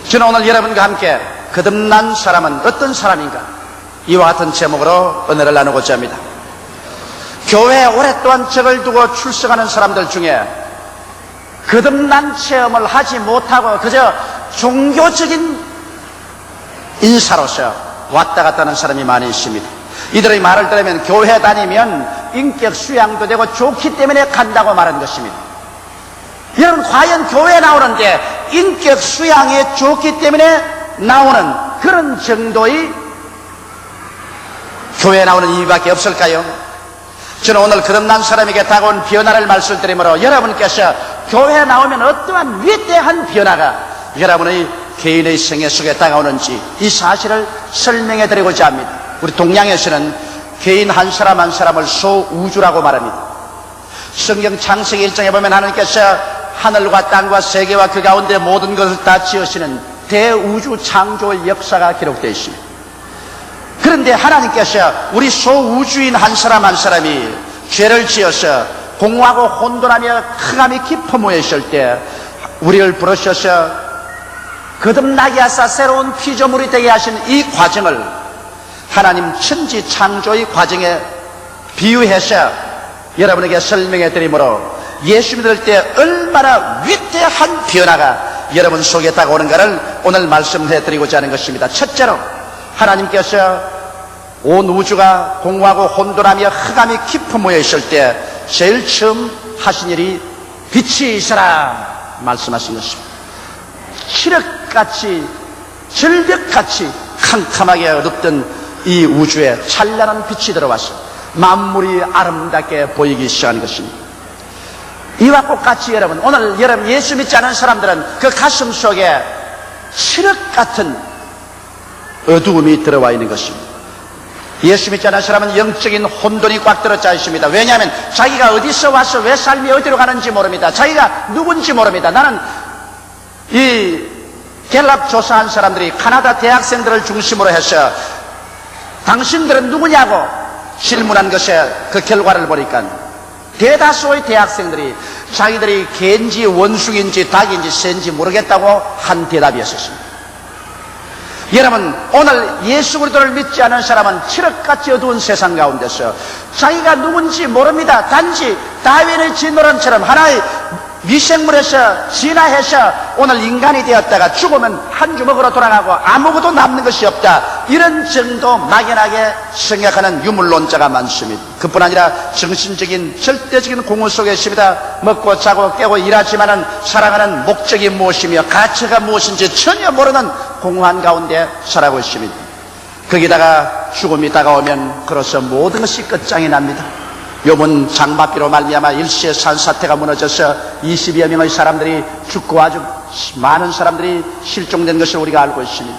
저는 오늘 여러분과 함께 거듭난 사람은 어떤 사람인가, 이와 같은 제목으로 은혜를 나누고자 합니다. 교회에 오랫동안 적을 두고 출석하는 사람들 중에 거듭난 체험을 하지 못하고 그저 종교적인 인사로서 왔다 갔다 하는 사람이 많이 있습니다. 이들의 말을 들으면 교회 다니면 인격 수양도 되고 좋기 때문에 간다고 말하는 것입니다. 여러분, 과연 교회에 나오는데 인격 수양이 좋기 때문에 나오는 그런 정도의 교회에 나오는 이유밖에 없을까요? 저는 오늘 거듭난 사람에게 다가온 변화를 말씀드리므로 여러분께서 교회에 나오면 어떠한 위대한 변화가 여러분의 개인의 생애 속에 다가오는지 이 사실을 설명해 드리고자 합니다. 우리 동양에서는 개인 한 사람 한 사람을 소우주라고 말합니다. 성경 창세기 1장에 보면 하나님께서 하늘과 땅과 세계와 그 가운데 모든 것을 다 지으시는 대우주 창조 역사가 기록되어 있습니다. 그런데 하나님께서 우리 소우주인 한 사람 한 사람이 죄를 지어서 공허하고 혼돈하며 흑암이 깊어 모여 있을 때 우리를 부르셔서 거듭나게 하사 새로운 피조물이 되게 하신 이 과정을 하나님 천지 창조의 과정에 비유해서 여러분에게 설명해 드리므로 예수 믿을 때 얼마나 위대한 변화가 여러분 속에 다가오는가를 오늘 말씀해 드리고자 하는 것입니다. 첫째로 하나님께서 온 우주가 공허하고 혼돈하며 흑암이 깊어 모여 있을 때 제일 처음 하신 일이 빛이 있어라 말씀하신 것입니다. 칠흑같이 절벽같이 캄캄하게 어둡던 이 우주에 찬란한 빛이 들어와서 만물이 아름답게 보이기 시작하는 것입니다. 이와 똑같이 여러분, 오늘 여러분 예수 믿지 않은 사람들은 그 가슴 속에 칠흑 같은 어두움이 들어와 있는 것입니다. 예수 믿지 않은 사람은 영적인 혼돈이 꽉 들어차 있습니다. 왜냐하면 자기가 어디서 와서 왜 삶이 어디로 가는지 모릅니다. 자기가 누군지 모릅니다. 나는 이 갤럽 조사한 사람들이 카나다 대학생들을 중심으로 해서 당신들은 누구냐고 질문한 것에 그 결과를 보니까 대다수의 대학생들이 자기들이 개인지 원숭인지 닭인지 새인지 모르겠다고 한 대답이었습니다. 여러분, 오늘 예수 그리스도를 믿지 않은 사람은 칠흑같이 어두운 세상 가운데서 자기가 누군지 모릅니다. 단지 다윈의 진노론처럼 하나의 미생물에서 진화해서 오늘 인간이 되었다가 죽으면 한 주먹으로 돌아가고 아무것도 남는 것이 없다, 이런 정도 막연하게 생각하는 유물론자가 많습니다. 그뿐 아니라 정신적인 절대적인 공허 속에 있습니다. 먹고 자고 깨고 일하지만은 살아가는 목적이 무엇이며 가치가 무엇인지 전혀 모르는 공허한 가운데 살아가고 있습니다. 거기다가 죽음이 다가오면 그로서 모든 것이 끝장이 납니다. 요번 장마비로 말미암아 일시에 산사태가 무너져서 20여 명의 사람들이 죽고 아주 많은 사람들이 실종된 것을 우리가 알고 있습니다.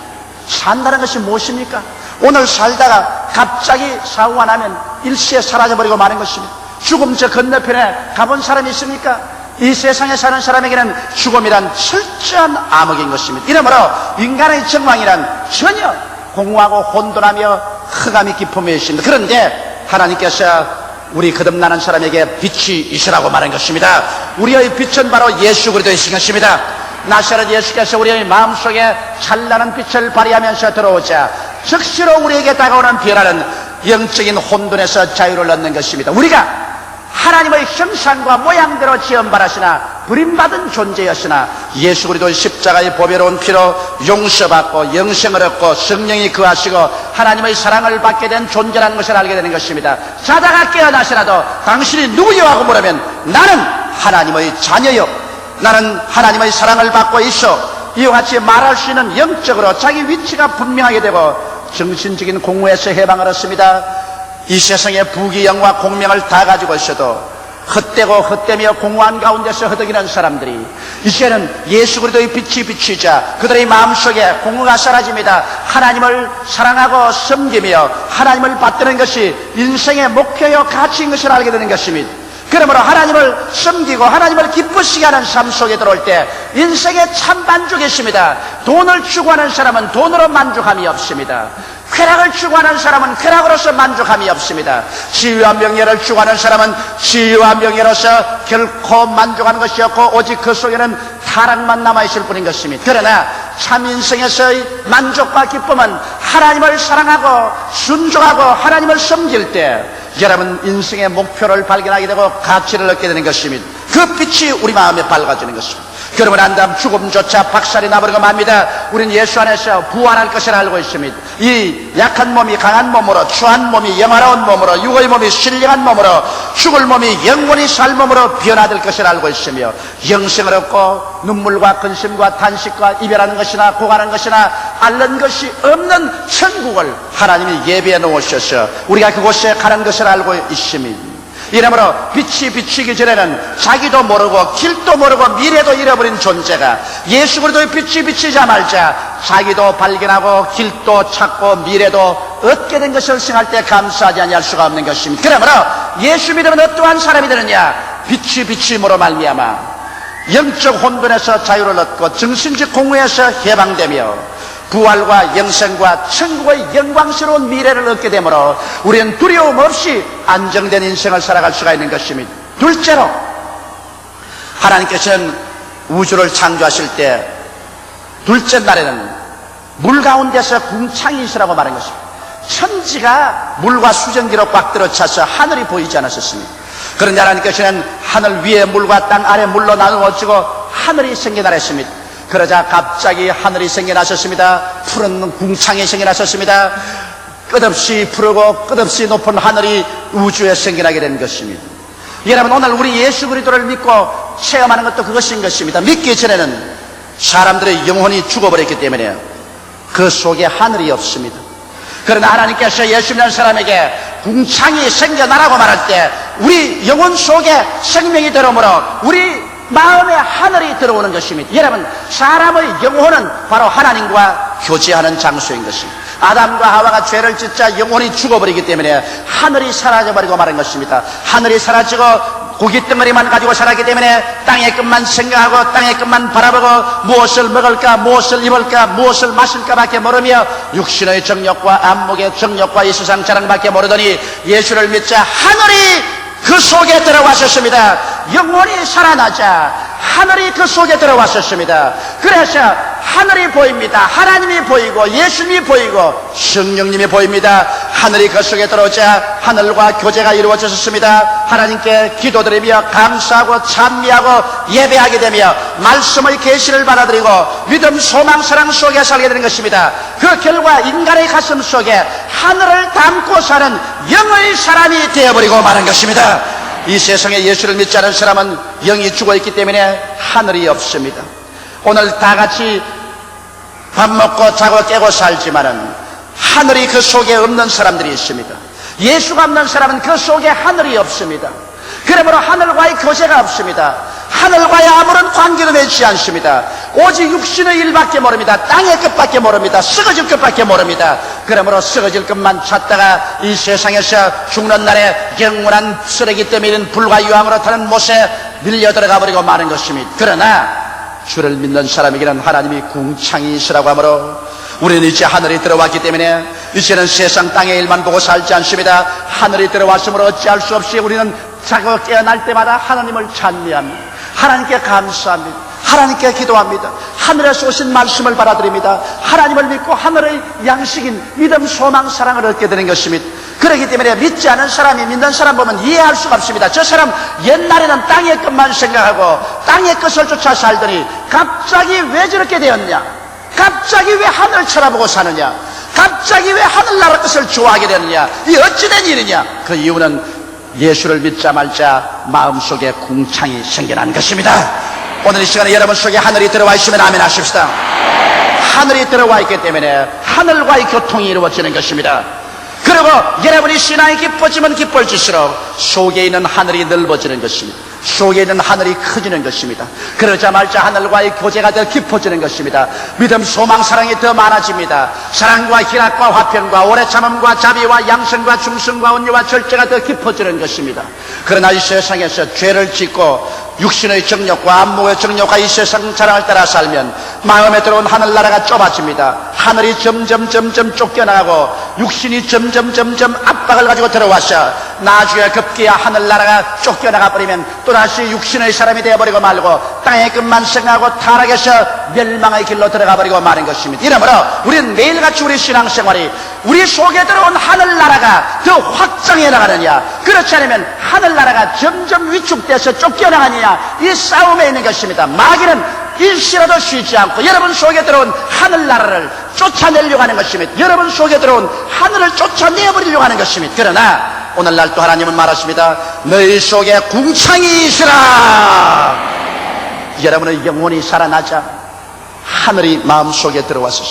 산다는 것이 무엇입니까? 오늘 살다가 갑자기 사고가 나면 일시에 사라져버리고 마는 것입니다. 죽음 저 건너편에 가본 사람이 있습니까? 이 세상에 사는 사람에게는 죽음이란 철저한 암흑인 것입니다. 이러므로 인간의 정황이란 전혀 공허하고 혼돈하며 흑암이 깊음에 있습니다. 그런데 하나님께서 우리 거듭나는 사람에게 빛이 있으라고 말한 것입니다. 우리의 빛은 바로 예수 그리스도이신 것입니다. 나사렛 예수께서 우리의 마음속에 찬란한 빛을 발휘하면서 들어오자 즉시로 우리에게 다가오는 변화는 영적인 혼돈에서 자유를 얻는 것입니다. 우리가 하나님의 형상과 모양대로 지음받았으나 버림받은 존재였으나 예수 그리스도의 십자가의 보배로운 피로 용서받고 영생을 얻고 성령이 거하시고 하나님의 사랑을 받게 된 존재라는 것을 알게 되는 것입니다. 자다가 깨어나시라도 당신이 누구요? 하고 물으면 나는 하나님의 자녀요, 나는 하나님의 사랑을 받고 있어, 이와 같이 말할 수 있는 영적으로 자기 위치가 분명하게 되고 정신적인 공허에서 해방을 얻습니다. 이 세상의 부귀영화 공명을 다 가지고 있어도 헛되고 헛되며 공허한 가운데서 허덕이는 사람들이 이제는 예수 그리스도의 빛이 비치자 그들의 마음속에 공허가 사라집니다. 하나님을 사랑하고 섬기며 하나님을 받드는 것이 인생의 목표요 가치인 것을 알게 되는 것입니다. 그러므로 하나님을 섬기고 하나님을 기쁘시게 하는 삶 속에 들어올 때 인생에 참 만족이 있습니다. 돈을 추구하는 사람은 돈으로 만족함이 없습니다. 쾌락을 추구하는 사람은 쾌락으로서 만족함이 없습니다. 지위와 명예를 추구하는 사람은 지위와 명예로서 결코 만족하는 것이 없고 오직 그 속에는 타락만 남아있을 뿐인 것입니다. 그러나 참 인생에서의 만족과 기쁨은 하나님을 사랑하고 순종하고 하나님을 섬길 때 여러분 인생의 목표를 발견하게 되고 가치를 얻게 되는 것입니다. 그 빛이 우리 마음에 밝아지는 것입니다. 그러고 난 다음 죽음조차 박살이 나버리고 맙니다. 우리는 예수 안에서 부활할 것을 알고 있습니다. 이 약한 몸이 강한 몸으로, 추한 몸이 영화로운 몸으로, 육의 몸이 신령한 몸으로, 죽을 몸이 영원히 살 몸으로 변화될 것을 알고 있으며 영생을 얻고 눈물과 근심과 탄식과 이별하는 것이나 고가는 것이나 앓는 것이 없는 천국을 하나님이 예비해 놓으셔서 우리가 그곳에 가는 것을 알고 있습니다. 이러므로 빛이 비치기 전에는 자기도 모르고 길도 모르고 미래도 잃어버린 존재가 예수 그리스도의 빛이 비치자마자 자기도 발견하고 길도 찾고 미래도 얻게 된 것을 생각할 때 감사하지 아니할 수가 없는 것입니다. 그러므로 예수 믿으면 어떠한 사람이 되느냐? 빛이 비침으로 말미암아 영적 혼돈에서 자유를 얻고 정신적 공허에서 해방되며 부활과 영생과 천국의 영광스러운 미래를 얻게 되므로 우리는 두려움 없이 안정된 인생을 살아갈 수가 있는 것입니다. 둘째로 하나님께서는 우주를 창조하실 때 둘째 날에는 물 가운데서 궁창이 있으라고 말한 것입니다. 천지가 물과 수증기로 꽉 들어차서 하늘이 보이지 않았었습니다. 그런데 하나님께서는 하늘 위에 물과 땅 아래 물로 나누어지고 하늘이 생겨나라 했습니다. 그러자 갑자기 하늘이 생겨나셨습니다. 푸른 궁창이 생겨나셨습니다. 끝없이 푸르고 끝없이 높은 하늘이 우주에 생겨나게 된 것입니다. 여러분 오늘 우리 예수 그리스도를 믿고 체험하는 것도 그것인 것입니다. 믿기 전에는 사람들의 영혼이 죽어버렸기 때문에 그 속에 하늘이 없습니다. 그러나 하나님께서 예수 믿는 사람에게 궁창이 생겨나라고 말할 때 우리 영혼 속에 생명이 들어오므로 우리 마음에 하늘이 들어오는 것입니다. 여러분 사람의 영혼은 바로 하나님과 교제하는 장소인 것입니다. 아담과 하와가 죄를 짓자 영혼이 죽어버리기 때문에 하늘이 사라져버리고 마는 것입니다. 하늘이 사라지고 고깃덩어리만 가지고 살았기 때문에 땅의 것만 생각하고 땅의 것만 바라보고 무엇을 먹을까 무엇을 입을까 무엇을 마실까 밖에 모르며 육신의 정욕과 안목의 정욕과 이 세상 자랑밖에 모르더니 예수를 믿자 하늘이 그 속에 들어왔었습니다. 영혼이 살아나자 하늘이 그 속에 들어왔었습니다. 그래서 하늘이 보입니다. 하나님이 보이고 예수님이 보이고 성령님이 보입니다. 하늘이 그 속에 들어오자 하늘과 교제가 이루어졌습니다. 하나님께 기도드리며 감사하고 찬미하고 예배하게 되며 말씀의 계시를 받아들이고 믿음, 소망, 사랑 속에 살게 되는 것입니다. 그 결과 인간의 가슴 속에 하늘을 담고 사는 영의 사람이 되어버리고 마는 것입니다. 이 세상에 예수를 믿지 않은 사람은 영이 죽어있기 때문에 하늘이 없습니다. 오늘 다 같이 밥 먹고 자고 깨고 살지만은 하늘이 그 속에 없는 사람들이 있습니다. 예수가 없는 사람은 그 속에 하늘이 없습니다. 그러므로 하늘과의 교제가 없습니다. 하늘과의 아무런 관계도 맺지 않습니다. 오직 육신의 일밖에 모릅니다. 땅의 것밖에 모릅니다. 썩어질 것밖에 모릅니다. 그러므로 썩어질 것만 찾다가 이 세상에서 죽는 날에 영원한 쓰레기 때문에 불과 유황으로 타는 못에 밀려 들어가 버리고 마는 것입니다. 그러나 주를 믿는 사람에게는 하나님이 궁창이 있으라고 하므로 우리는 이제 하늘이 들어왔기 때문에 이제는 세상 땅의 일만 보고 살지 않습니다. 하늘이 들어왔으므로 어찌할 수 없이 우리는 자고 깨어날 때마다 하나님을 찬미합니다. 하나님께 감사합니다. 하나님께 기도합니다. 하늘에서 오신 말씀을 받아들입니다. 하나님을 믿고 하늘의 양식인 믿음, 소망, 사랑을 얻게 되는 것입니다. 그렇기 때문에 믿지 않은 사람이 믿는 사람 보면 이해할 수가 없습니다. 저 사람 옛날에는 땅의 것만 생각하고 땅의 것을 쫓아 살더니 갑자기 왜 저렇게 되었냐? 갑자기 왜 하늘을 쳐다보고 사느냐? 갑자기 왜 하늘나라 것을 좋아하게 되느냐? 이 어찌된 일이냐? 그 이유는 예수를 믿자 말자 마음속에 궁창이 생겨난 것입니다. 오늘 이 시간에 여러분 속에 하늘이 들어와 있으면 아멘 하십시다. 하늘이 들어와 있기 때문에 하늘과의 교통이 이루어지는 것입니다. 그리고 여러분이 신앙이 깊어지면 깊어질수록 속에 있는 하늘이 넓어지는 것입니다. 속에 있는 하늘이 커지는 것입니다. 그러자마자 하늘과의 교제가 더 깊어지는 것입니다. 믿음, 소망, 사랑이 더 많아집니다. 사랑과 희락과 화평과 오래 참음과 자비와 양성과 중성과 온유와 절제가 더 깊어지는 것입니다. 그러나 이 세상에서 죄를 짓고 육신의 정욕과 안목의 정욕과 이 세상 자랑을 따라 살면 마음에 들어온 하늘나라가 좁아집니다. 하늘이 점점 쫓겨나가고 육신이 점점 압박을 가지고 들어와서 나중에 급기야 하늘나라가 쫓겨나가 버리면 또다시 육신의 사람이 되어버리고 말고 땅의 끝만 생각하고 타락해서 멸망의 길로 들어가 버리고 마는 것입니다. 이러므로 우리는 매일같이 우리 신앙생활이 우리 속에 들어온 하늘나라가 더 확장해 나가느냐, 그렇지 않으면 하늘나라가 점점 위축돼서 쫓겨나가느냐, 이 싸움에 있는 것입니다. 마귀는 일시라도 쉬지 않고 여러분 속에 들어온 하늘나라를 쫓아내려고 하는 것입니다. 여러분 속에 들어온 하늘을 쫓아내버리려고 하는 것입니다. 그러나 오늘날 또 하나님은 말하십니다. 너희 속에 궁창이 있으라. 여러분의 영혼이 살아나자 하늘이 마음속에 들어와서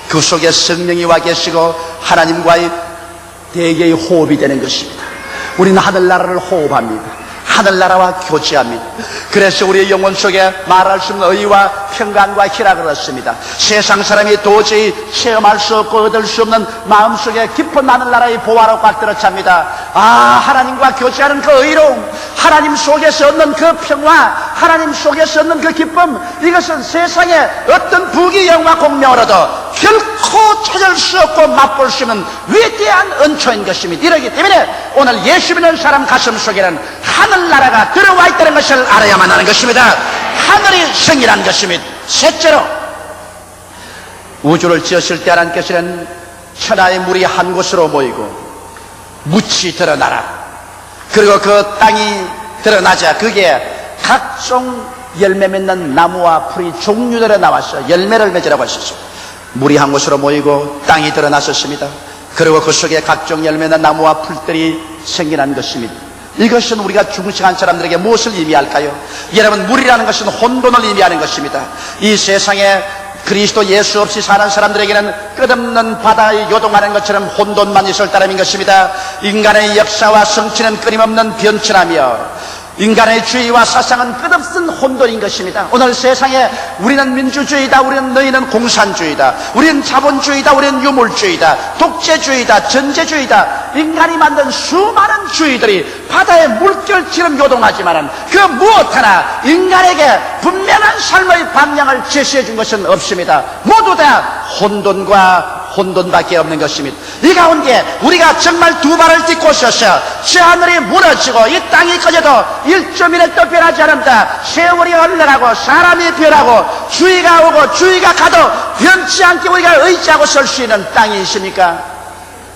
그 속에 성령이 와 계시고 하나님과의 대개의 호흡이 되는 것입니다. 우리는 하늘나라를 호흡합니다. 하늘나라와 교제합니다. 그래서 우리의 영혼 속에 말할 수 없는 의와 평강과 희락을 얻습니다. 세상 사람이 도저히 체험할 수 없고 얻을 수 없는 마음속에 깊은 하늘나라의 보화로 꽉 들어찹니다. 하나님과 교제하는 그 의로움, 하나님 속에서 얻는 그 평화, 하나님 속에서 얻는 그 기쁨, 이것은 세상에 어떤 부귀영화 공명으로도 결코 찾을 수 없고 맛볼 수 없는 위대한 은총인 것입니다. 이러기 때문에 오늘 예수 믿는 사람 가슴 속에는 하늘나라가 들어와 있다는 것을 알아야만 하는 것입니다. 하늘이 생기라는 것입니다. 셋째로, 우주를 지으실 때 하나님께서는 천하의 물이 한 곳으로 모이고 묻이 드러나라. 그리고 그 땅이 드러나자 그게 각종 열매 맺는 나무와 풀이 종류대로 나와서 열매를 맺으라고 하셨어요. 물이 한 곳으로 모이고 땅이 드러났었습니다. 그리고 그 속에 각종 열매 맺는 나무와 풀들이 생겨난 것입니다. 이것은 우리가 중생한 사람들에게 무엇을 의미할까요? 여러분, 물이라는 것은 혼돈을 의미하는 것입니다. 이 세상에 그리스도 예수 없이 사는 사람들에게는 끝없는 바다에 요동하는 것처럼 혼돈만 있을 따름인 것입니다. 인간의 역사와 성취는 끊임없는 변천하며 인간의 주의와 사상은 끝없는 혼돈인 것입니다. 오늘 세상에 우리는 민주주의다, 우리는 너희는 공산주의다, 우리는 자본주의다, 우리는 유물주의다, 독재주의다, 전제주의다, 인간이 만든 수많은 주의들이 바다의 물결처럼 요동하지만 그 무엇 하나 인간에게 분명한 삶의 방향을 제시해 준 것은 없습니다. 모두 다 혼돈밖에 없는 것입니다. 이 가운데 우리가 정말 두 발을 딛고 서서 저 하늘이 무너지고 이 땅이 꺼져도 1.1도 변하지 않는다. 세월이 흘러가고 사람이 변하고 주의가 오고 주의가 가도 변치 않게 우리가 의지하고 설 수 있는 땅이 있습니까?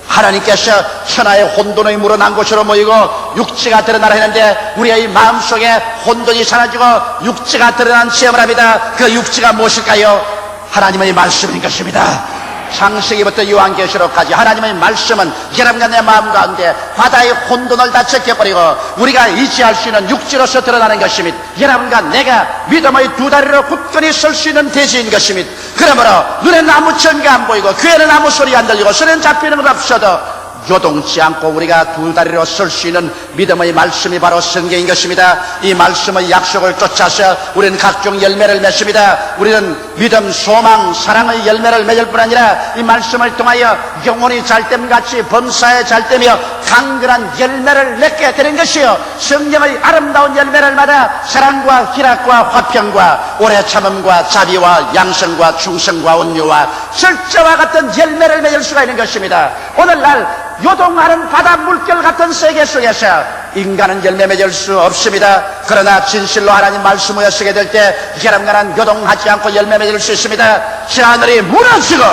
하나님께서 천하의 혼돈의 물은 한 곳으로 모이고 육지가 드러나라 했는데 우리의 마음속에 혼돈이 사라지고 육지가 드러난 체험을 합니다. 그 육지가 무엇일까요? 하나님의 말씀인 것입니다. 창세기부터 요한계시록까지 하나님의 말씀은 여러분과 내 마음 가운데 바다의 혼돈을 다 제껴버리고 우리가 의지할 수 있는 육지로서 드러나는 것입니다. 여러분과 내가 믿음의 두 다리로 굳건히 설 수 있는 대지인 것입니다. 그러므로 눈에 아무 전가 안 보이고 귀에는 아무 소리 안 들리고 손에는 잡히는 것 없어도 요동치 않고 우리가 두 다리로 설 수 있는 믿음의 말씀이 바로 성경인 것입니다. 이 말씀의 약속을 쫓아서 우리는 각종 열매를 맺습니다. 우리는 믿음, 소망, 사랑의 열매를 맺을 뿐 아니라 이 말씀을 통하여 영혼이 잘됨같이 범사에 잘되며 강건한 열매를 맺게 되는 것이요, 성령의 아름다운 열매를 받아 사랑과 희락과 화평과 오래 참음과 자비와 양성과 충성과 온유와 절제와 같은 열매를 맺을 수가 있는 것입니다. 오늘날 요동하는 바다 물결 같은 세계 속에서 인간은 열매 맺을 수 없습니다. 그러나 진실로 하나님 말씀을 쓰게 될 때 여러분과는 요동하지 않고 열매 맺을 수 있습니다. 저 하늘이 무너지고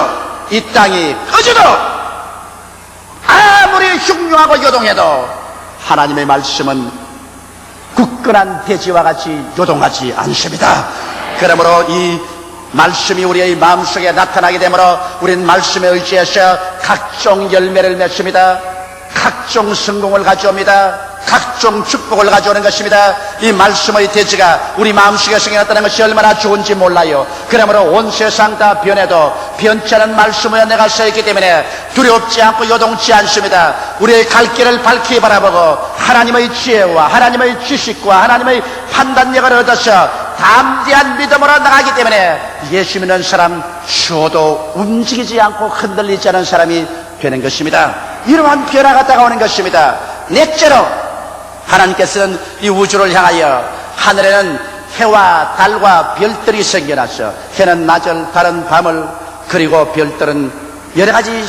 이 땅이 꺼져도 아무리 흉흉하고 요동해도 하나님의 말씀은 굳건한 대지와 같이 요동하지 않습니다. 그러므로 이 말씀이 우리의 마음속에 나타나게 되므로 우리는 말씀에 의지해서 각종 열매를 맺습니다. 각종 성공을 가져옵니다. 각종 축복을 가져오는 것입니다. 이 말씀의 대지가 우리 마음속에 생겨났다는 것이 얼마나 좋은지 몰라요. 그러므로 온 세상 다 변해도 변치 않은 말씀에 내가 서있기 때문에 두렵지 않고 요동치 않습니다. 우리의 갈 길을 밝히 바라보고 하나님의 지혜와 하나님의 지식과 하나님의 판단력을 얻어서 담대한 믿음으로 나가기 때문에 예수 믿는 사람 쉬어도 움직이지 않고 흔들리지 않은 사람이 되는 것입니다. 이러한 변화가 다가오는 것입니다. 넷째로, 하나님께서는 이 우주를 향하여 하늘에는 해와 달과 별들이 생겨났어. 해는 낮을, 달은 밤을, 그리고 별들은 여러 가지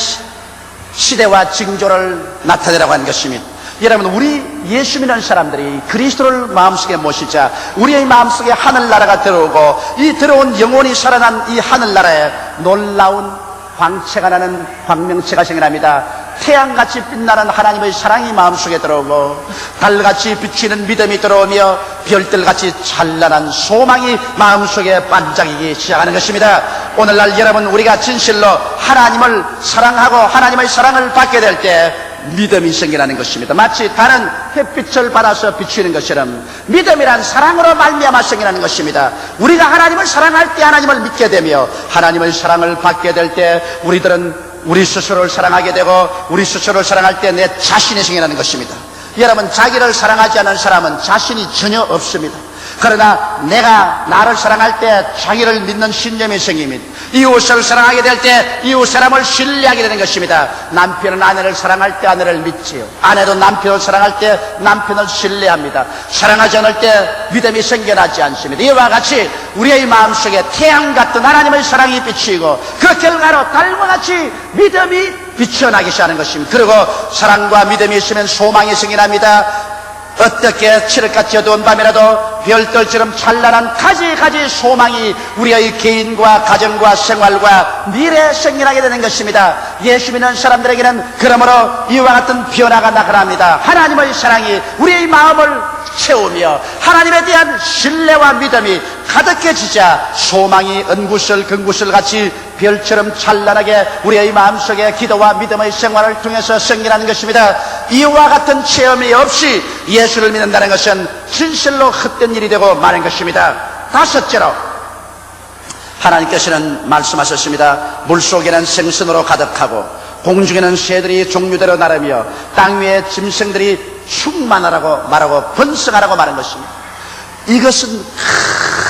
시대와 징조를 나타내라고 한 것입니다. 여러분, 우리 예수 믿는 사람들이 그리스도를 마음속에 모시자 우리의 마음속에 하늘나라가 들어오고, 이 들어온 영원히 살아난 이 하늘나라에 놀라운 광채가 나는 광명체가 생겨납니다. 태양같이 빛나는 하나님의 사랑이 마음속에 들어오고, 달같이 비치는 믿음이 들어오며, 별들같이 찬란한 소망이 마음속에 반짝이기 시작하는 것입니다. 오늘날 여러분, 우리가 진실로 하나님을 사랑하고 하나님의 사랑을 받게 될 때 믿음이 생겨나는 것입니다. 마치 달은 햇빛을 받아서 비추는 것처럼 믿음이란 사랑으로 말미암아 생겨나는 것입니다. 우리가 하나님을 사랑할 때 하나님을 믿게 되며, 하나님의 사랑을 받게 될 때 우리들은 우리 스스로를 사랑하게 되고, 우리 스스로를 사랑할 때 내 자신이 생겨나는 것입니다. 여러분, 자기를 사랑하지 않는 사람은 자신이 전혀 없습니다. 그러나 내가 나를 사랑할 때 자기를 믿는 신념이 생깁니다. 이웃을 사랑하게 될 때 이웃 사람을 신뢰하게 되는 것입니다. 남편은 아내를 사랑할 때 아내를 믿지요. 아내도 남편을 사랑할 때 남편을 신뢰합니다. 사랑하지 않을 때 믿음이 생겨나지 않습니다. 이와 같이 우리의 마음속에 태양 같은 하나님의 사랑이 비치고, 그 결과로 달과 같이 믿음이 비춰나기 시작하는 것입니다. 그리고 사랑과 믿음이 있으면 소망이 생겨납니다. 어떻게 칠흑같이 어두운 밤이라도 별들처럼 찬란한 가지가지 소망이 우리의 개인과 가정과 생활과 미래에 생겨나게 되는 것입니다. 예수 믿는 사람들에게는 그러므로 이와 같은 변화가 나타납니다. 하나님의 사랑이 우리의 마음을 채우며 하나님에 대한 신뢰와 믿음이 가득해지자 소망이 은구슬 금구슬 같이 별처럼 찬란하게 우리의 마음속에 기도와 믿음의 생활을 통해서 생겨나는 것입니다. 이와 같은 체험이 없이 예수를 믿는다는 것은 진실로 헛된 일이 되고 마는 것입니다. 다섯째로, 하나님께서는 말씀하셨습니다. 물속에는 생선으로 가득하고 공중에는 새들이 종류대로 나르며 땅 위에 짐승들이 충만하라고 말하고 번성하라고 말한 것입니다. 이것은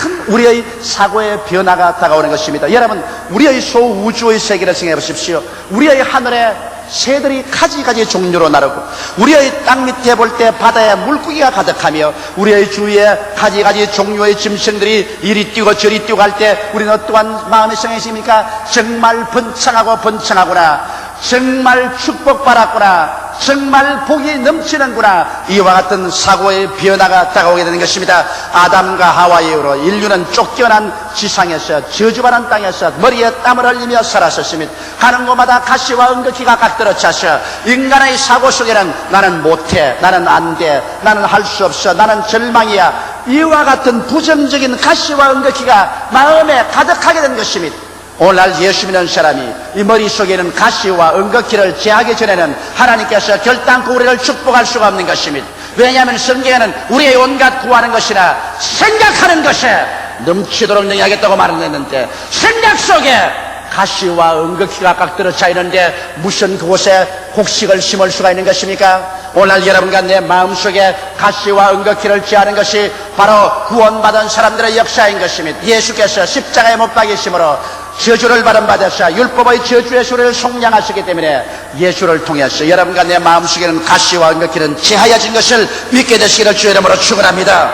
큰 우리의 사고의 변화가 다가오는 것입니다. 여러분, 우리의 소우주의 세계를 생각해 보십시오. 우리의 하늘에 새들이 가지가지 종류로 나르고, 우리의 땅 밑에 볼 때 바다에 물고기가 가득하며, 우리의 주위에 가지가지 종류의 짐승들이 이리 뛰고 저리 뛰고 할 때 우리는 어떠한 마음이 생기십니까? 정말 번창하고 번창하구나, 정말 축복받았구나, 정말 복이 넘치는구나. 이와 같은 사고의 변화가 다가오게 되는 것입니다. 아담과 하와 이후로 인류는 쫓겨난 지상에서, 저주받은 땅에서 머리에 땀을 흘리며 살았었습니다. 가는 곳마다 가시와 은거키가 각들어 차서 인간의 사고 속에는 나는 못해, 나는 안 돼, 나는 할 수 없어, 나는 절망이야, 이와 같은 부정적인 가시와 은거키가 마음에 가득하게 된 것입니다. 오늘날 예수 믿는 사람이 이 머릿속에는 가시와 은거키를 제하기 전에는 하나님께서 결단코 우리를 축복할 수가 없는 것입니다. 왜냐하면 성경에는 우리의 온갖 구하는 것이나 생각하는 것에 넘치도록 능하겠다고 말했는데, 생각 속에 가시와 은거키가 각들어 차 있는데 무슨 그곳에 곡식을 심을 수가 있는 것입니까? 오늘 여러분과 내 마음속에 가시와 은거키를 제하는 것이 바로 구원받은 사람들의 역사인 것입니다. 예수께서 십자가에 못 박이심으로 저주를 받으셔 율법의 저주의 소리를 속량하시기 때문에 예수를 통해서 여러분과 내 마음속에는 가시와 은거키는 제하여진 것을 믿게 되시기를 주의 이름으로 축원합니다.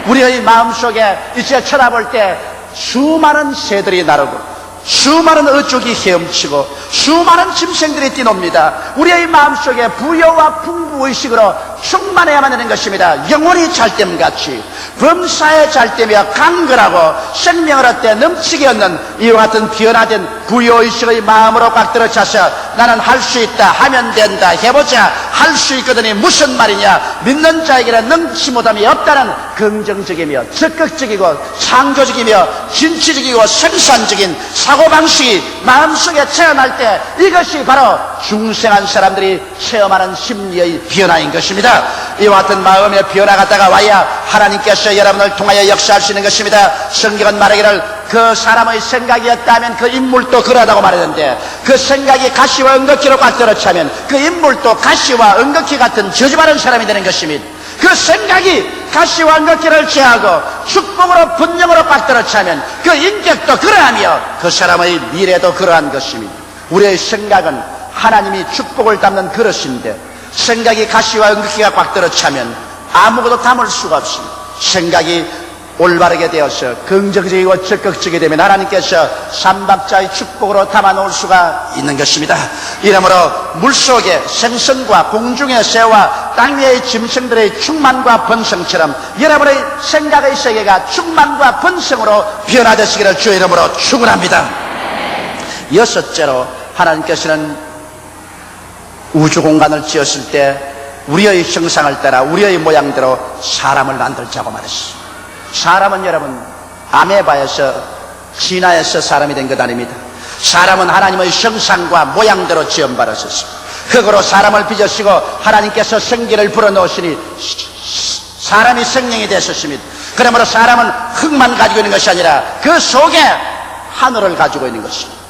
우리의 마음속에 이제 쳐다볼 때 수많은 새들이 나르고 수많은 어족이 헤엄치고 수많은 짐승들이 뛰놉니다. 우리의 마음속에 부여와 풍부의식으로 충만해야만 하는 것입니다. 영혼이 잘됨같이 범사에 잘되며 강건하고 생명을 얻되 넘치게 얻는 이와 같은 변화된 부여의식의 마음으로 꽉 들어차서 나는 할 수 있다, 하면 된다, 해보자, 할 수 있거든이 무슨 말이냐, 믿는 자에게는 능치 못함이 없다는 긍정적이며 적극적이고 창조적이며 진취적이고 생산적인 사고방식이 마음속에 체험할 때 이것이 바로 중생한 사람들이 체험하는 심리의 변화인 것입니다. 이와 같은 마음의 변화가 다가와야 하나님께서 여러분을 통하여 역사할 수 있는 것입니다. 성경은 말하기를 그 사람의 생각이었다면 그 인물도 그러하다고 말했는데, 그 생각이 가시와 은거키로 꽉 들어차면 그 인물도 가시와 은거키 같은 저주받은 사람이 되는 것입니다. 그 생각이 가시와 은거키를 제하고 축복으로 분명으로 꽉 들어차면 그 인격도 그러하며 그 사람의 미래도 그러한 것입니다. 우리의 생각은 하나님이 축복을 담는 그릇인데, 생각이 가시와 은거키가 꽉 들어차면 아무것도 담을 수가 없습니다. 생각이 올바르게 되어서 긍정적이고 적극적이 되면 하나님께서 삼박자의 축복으로 담아놓을 수가 있는 것입니다. 이러므로 물속의 생선과 공중의 새와 땅 위의 짐승들의 충만과 번성처럼 여러분의 생각의 세계가 충만과 번성으로 변화되시기를 주의 이름으로 축원합니다. 여섯째로, 하나님께서는 우주 공간을 지었을 때 우리의 형상을 따라 우리의 모양대로 사람을 만들자고 말했어요. 사람은 여러분 아메바에서 진화해서 사람이 된 것 아닙니다. 사람은 하나님의 형상과 모양대로 지음받았었어요. 흙으로 사람을 빚으시고 하나님께서 생기를 불어넣으시니 사람이 생명이 되셨습니다. 그러므로 사람은 흙만 가지고 있는 것이 아니라 그 속에 하늘을 가지고 있는 것입니다.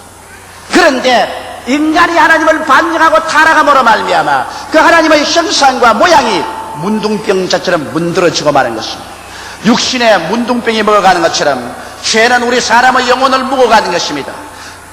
그런데 인간이 하나님을 반역하고 타락함으로 말미암아 그 하나님의 형상과 모양이 문둥병자처럼 문드러지고 마는 것입니다. 육신에 문둥병이 먹어가는 것처럼 죄는 우리 사람의 영혼을 묵어가는 것입니다.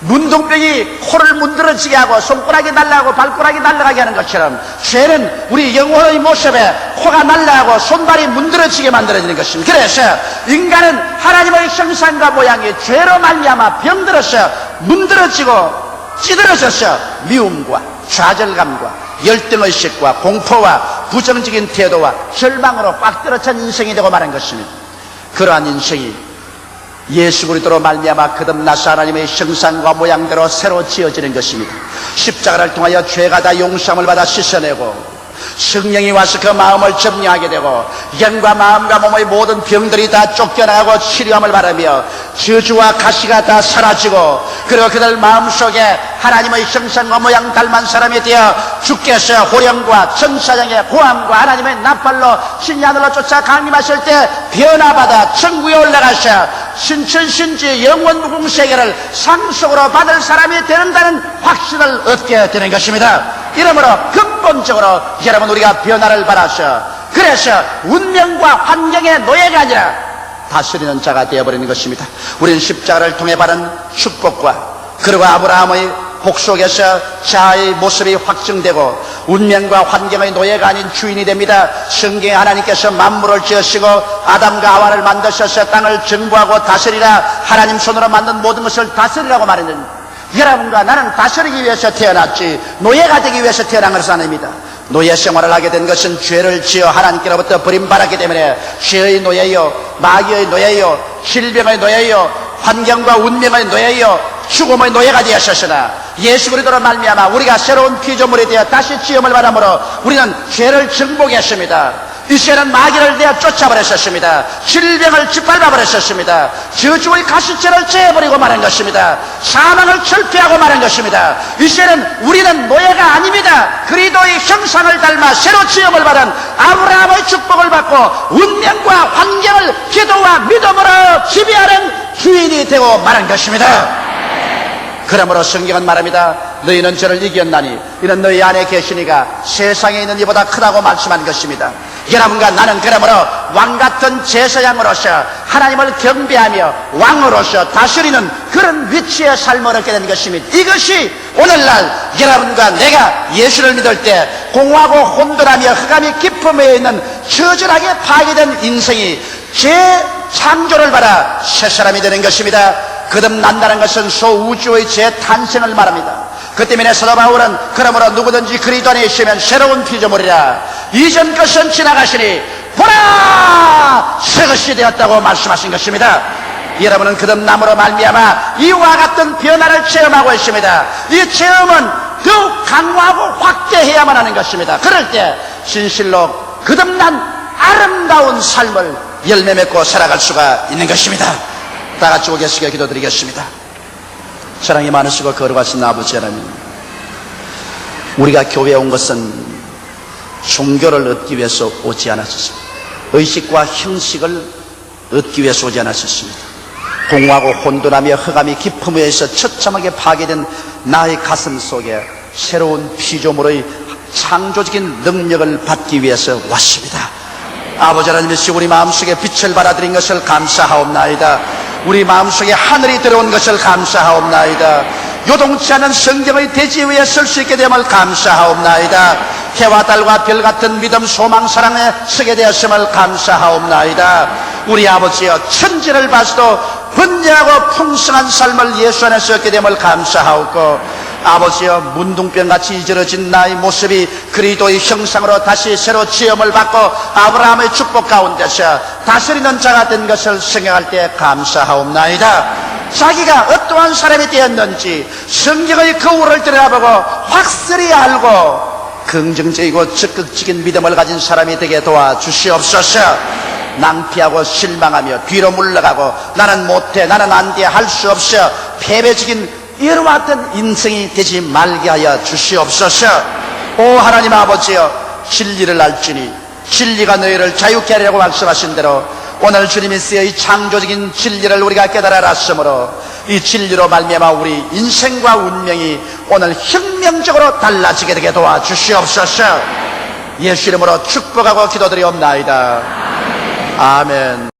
문둥병이 코를 문드러지게 하고 손가락이 날아가고 발가락이 날아가게 하는 것처럼 죄는 우리 영혼의 모습에 코가 날아가고 손발이 문드러지게 만들어지는 것입니다. 그래서 인간은 하나님의 형상과 모양이 죄로 말미암아 병들어서 문드러지고 찌들어져서 미움과 좌절감과 열등의식과 공포와 부정적인 태도와 절망으로 꽉 들어찬 인생이 되고 마는 것입니다. 그러한 인생이 예수 그리스도로 말미암아 거듭나서 하나님의 형상과 모양대로 새로 지어지는 것입니다. 십자가를 통하여 죄가 다 용서함을 받아 씻어내고 성령이 와서 그 마음을 점령하게 되고 영과 마음과 몸의 모든 병들이 다 쫓겨나가고 치료함을 바라며 저주와 가시가 다 사라지고 그리고 그들 마음속에 하나님의 형상과 모양 닮은 사람이 되어 주께서 호령과 천사장의 고함과 하나님의 나팔로 신이 하늘로 쫓아 강림하실 때 변화받아 천국에 올라가셔 신천신지 영원 무궁세계를 상속으로 받을 사람이 되는다는 확신을 얻게 되는 것입니다. 이러므로 근본적으로 여러분 우리가 변화를 받아서 그래서 운명과 환경의 노예가 아니라 다스리는 자가 되어버리는 것입니다. 우리는 십자가를 통해 받은 축복과 그리고 아브라함의 복 속에서 자아의 모습이 확증되고 운명과 환경의 노예가 아닌 주인이 됩니다. 성경에 하나님께서 만물을 지으시고 아담과 하와를 만드셔서 땅을 정부하고 다스리라 하나님 손으로 만든 모든 것을 다스리라고 말했는데 여러분과 나는 다스리기 위해서 태어났지 노예가 되기 위해서 태어난 것은 아닙니다. 노예 생활을 하게 된 것은 죄를 지어 하나님께로부터 버림받았기 때문에 죄의 노예요, 마귀의 노예요, 질병의 노예요, 환경과 운명의 노예요, 죽음의 노예가 되었으나 예수 그리스도로 말미암아 우리가 새로운 피조물이 되어 다시 지음을 받음으로 우리는 죄를 정복했습니다. 이제는 마귀를 내어 쫓아버렸었습니다. 질병을 짓밟아버렸었습니다. 저주의 가시체를 제해버리고 마는 것입니다. 사망을 철폐하고 마는 것입니다. 이제는 우리는 노예가 아닙니다. 그리스도의 형상을 닮아 새로 지음을 받은 아브라함의 축복을 받고 운명과 환경을 기도와 믿음으로 지배하는 주인이 되고 마는 것입니다. 그러므로 성경은 말합니다. 너희는 저를 이겼나니 이는 너희 안에 계시니가 세상에 있는 이보다 크다고 말씀한 것입니다. 여러분과 나는 그러므로 왕같은 제사장으로서 하나님을 경배하며 왕으로서 다스리는 그런 위치의 삶을 얻게 된 것입니다. 이것이 오늘날 여러분과 내가 예수를 믿을 때 공허하고 혼돈하며 흑암이 깊음에 있는 처절하게 파괴된 인생이 재창조를 받아 새 사람이 되는 것입니다. 거듭난다는 것은 소우주의 재탄생을 말합니다. 그 때문에 사도 바울은 그러므로 누구든지 그리스도 안에 있으면 새로운 피조물이라 이전 것은 지나가시니 보라 새 것이 되었다고 말씀하신 것입니다. 여러분은 거듭남으로 말미암아 이와 같은 변화를 체험하고 있습니다. 이 체험은 더욱 강화하고 확대해야만 하는 것입니다. 그럴 때 진실로 거듭난 아름다운 삶을 열매 맺고 살아갈 수가 있는 것입니다. 다 같이 오겠으게 기도드리겠습니다. 사랑이 많으시고 거룩하신 아버지 하나님, 우리가 교회에 온 것은 종교를 얻기 위해서 오지 않았습니다. 의식과 형식을 얻기 위해서 오지 않았습니다. 공허하고 혼돈하며 흑암이 깊음 위에서 처참하게 파괴된 나의 가슴 속에 새로운 피조물의 창조적인 능력을 받기 위해서 왔습니다. 아버지 하나님이시 우리 마음속에 빛을 받아들인 것을 감사하옵나이다. 우리 마음속에 하늘이 들어온 것을 감사하옵나이다. 요동치 않은 성경의 대지 위에 설 수 있게 됨을 감사하옵나이다. 해와 달과 별 같은 믿음, 소망, 사랑에 서게 되었음을 감사하옵나이다. 우리 아버지여, 천지를 봐서도 번영하고 풍성한 삶을 예수 안에서 얻게 됨을 감사하옵고 아버지여, 문둥병같이 이저러진 나의 모습이 그리스도의 형상으로 다시 새로 지음을 받고 아브라함의 축복 가운데서 다스리는 자가 된 것을 생각할 때 감사하옵나이다. 자기가 어떠한 사람이 되었는지 성경의 거울을 들여다보고 확실히 알고 긍정적이고 적극적인 믿음을 가진 사람이 되게 도와주시옵소서. 낭피하고 실망하며 뒤로 물러가고 나는 못해, 나는 안 돼, 할 수 없어, 패배적인 이와 같은 인생이 되지 말게 하여 주시옵소서. 오 하나님 아버지여, 진리를 알지니 진리가 너희를 자유케 하려고 말씀하신 대로 오늘 주님이 쓰여 이 창조적인 진리를 우리가 깨달아 알았으므로 이 진리로 말미암아 우리 인생과 운명이 오늘 혁명적으로 달라지게 되게 도와주시옵소서. 예수 이름으로 축복하고 기도드리옵나이다. 아멘.